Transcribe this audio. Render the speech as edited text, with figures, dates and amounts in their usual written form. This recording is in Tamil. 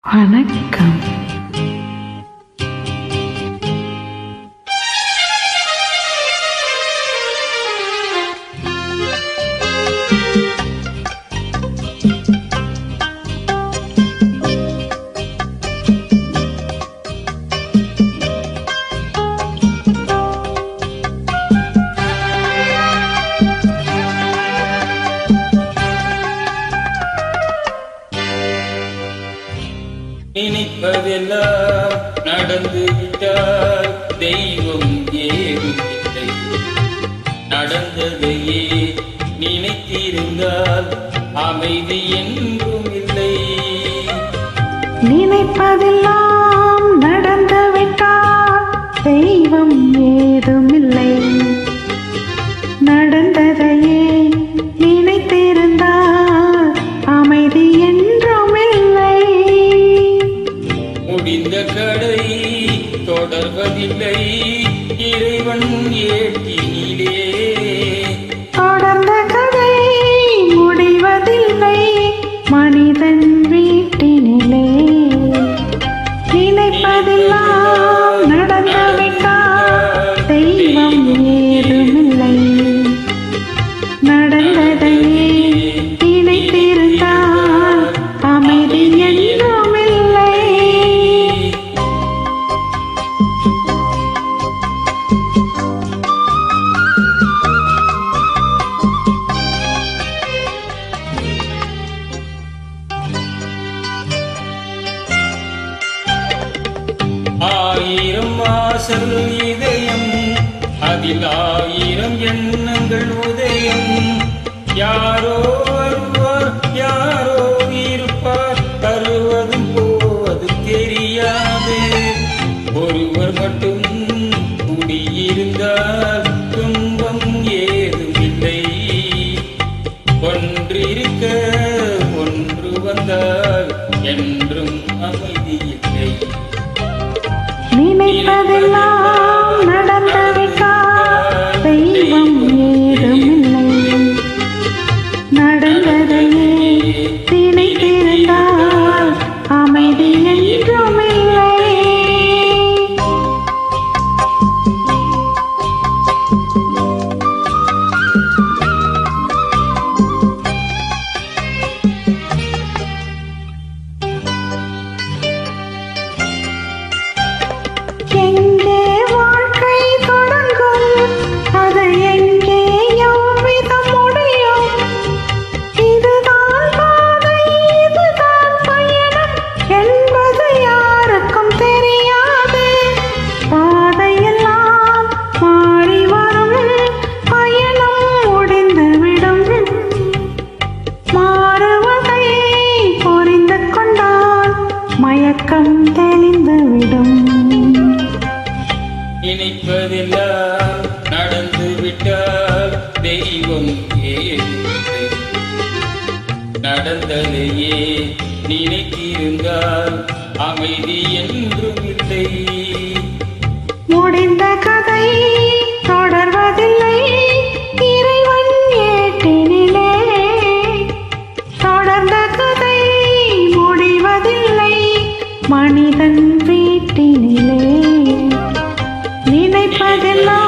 வணக்கம். நினைப்பதெல்லாம் நடந்து விட்டால் தெய்வம் ஏதும் இல்லை. நடந்ததையே நினைத்திருந்தால் அமைதி என்றும் இல்லை. நினைப்பதெல்லாம் நடந்து விட்டால் தெய்வம் ஏதும் இல்லை. நடந்ததையே நினைத்திருந்தால் அமைதி என்றும் இல்லை. முடிந்த கடை தொடர்வதில்லை இறைவன் ஏற்றினிலே. தொடர்ந்த கதை முடிவதில்லை மனிதன் வீட்டினிலே. நினைப்பதெல்லாம் நடந்துவிட்டால் தெய்வம் ஏதுமில்லை. நடந்ததையே நினைத்திருந்தால் அமைதி என்றும் இல்லை. ஆயிரம் வாசல் இதயம் அதில் ஆயிரம் எண்ணங்கள் உதயம். யாரோ வருவார் யாரோ இருப்பார் வருவதும் போவதும் தெரியாது. ஒருவர் மட்டும் குடியிருந்தால் துன்பம் ஏதும் இல்லை. ஒன்றிருக்க ஒன்று வந்தால் என்றும் அமைதி இல்லை. நினைப்பதெல்லாம் நடந்துவிட்டால் தெய்வம் ஏதுமில்லை. நடந்ததையே நினைத்திருந்தால் அமைதி என்றும் இல்லை. எங்கே வாழ்க்கை தொடங்கும் அது எங்கே எவ்விதம் முடியும்? இதுதான் பாதை இதுதான் பயணம் என்பது யாருக்கும் தெரியாது. பாதையெல்லாம் மாறி வரும் பயணம் முடிந்துவிடும். மாறுவதை புரிந்து கொண்டால் மயக்கம் தெளிந்துவிடும். நினைப்பதெல்லாம் நடந்து விட்டால் தெய்வம் ஏதுமில்லை. நடந்ததையே நினைத்திருந்தால் அமைதி என்றும் இல்லை. முடிந்த கதை தொடர்வதில்லை இறைவன் ஏட்டினிலே. தொடர்ந்த கதை முடிவதில்லை மனிதன் வீட்டினிலே. நினைப்பதெல்லாம்